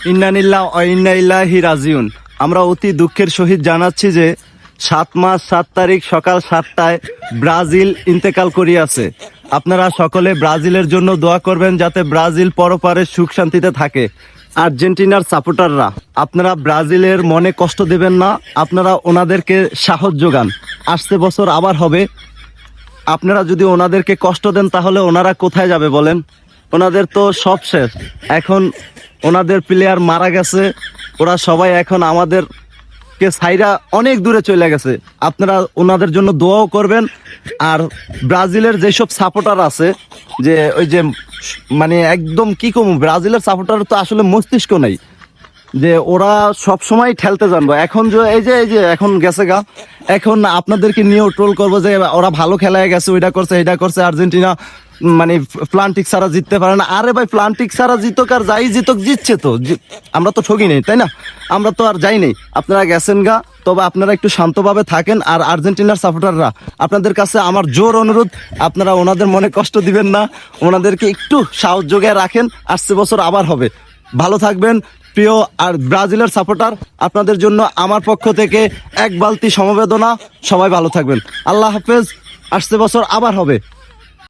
ইন্না লিল্লাহি ওয়া ইন্না ইলাইহি রাজিউন। আমরা অতি দুঃখের সহিত জানাচ্ছি যে 7 মাস 7 তারিখ সকাল 7টায় ব্রাজিল ইন্তেকাল করিয়াছে। আপনারা সকলে ব্রাজিলের জন্য দোয়া করবেন যাতে ব্রাজিল পরপারে সুখ শান্তিতে থাকে। আর্জেন্টিনার সাপোর্টাররা, আপনারা ব্রাজিলের মনে কষ্ট দেবেন না, আপনারা ওনাদেরকে সাহস যোগান। আসছে বছর আবার হবে। আপনারা যদি ওনাদেরকে কষ্ট দেন তাহলে ওনারা কোথায় যাবে বলেন? ওনাদের তো সব শেষ। এখন ওনাদের প্লেয়ার মারা গেছে, ওরা সবাই এখন আমাদেরকে ছাইরা অনেক দূরে চলে গেছে। আপনারা ওনাদের জন্য দোয়াও করবেন। আর ব্রাজিলের যেসব সাপোর্টার আছে, যে ওই যে মানে একদম কি কম, ব্রাজিলের সাপোর্টার তো আসলে মস্তিষ্ক নাই, যে ওরা সব সময় ঠেলতে জানবো। এখন যে এই যে এখন গেছে গা, এখন আপনাদেরকে নিয়েও ট্রোল করবো যে ওরা ভালো খেলায় গেছে, ওইটা করছে এটা করছে, আর্জেন্টিনা মানে প্লান্টিক ছাড়া জিততে পারে না। আরে ভাই, প্লান্টিক ছাড়া জিতক আর যাই জিতক জিতছে তো, আমরা তো ঠকি নেই, তাই না? আমরা তো আর যাই নেই, আপনারা গেছেন গা। তবে আপনারা একটু শান্তভাবে থাকেন। আর আর্জেন্টিনার সাপোর্টাররা, আপনাদের কাছে আমার জোর অনুরোধ, আপনারা ওনাদের মনে কষ্ট দিবেন না, ওনাদেরকে একটু সাহস যোগায় রাখেন। আসছে বছর আবার হবে। ভালো থাকবেন প্রিয় আর ব্রাজিলের সাপোর্টার, আপনাদের জন্য আমার পক্ষ থেকে এক বালতি সমবেদনা। সবাই ভালো থাকবেন, আল্লাহ হাফেজ। আসছে বছর আবার হবে।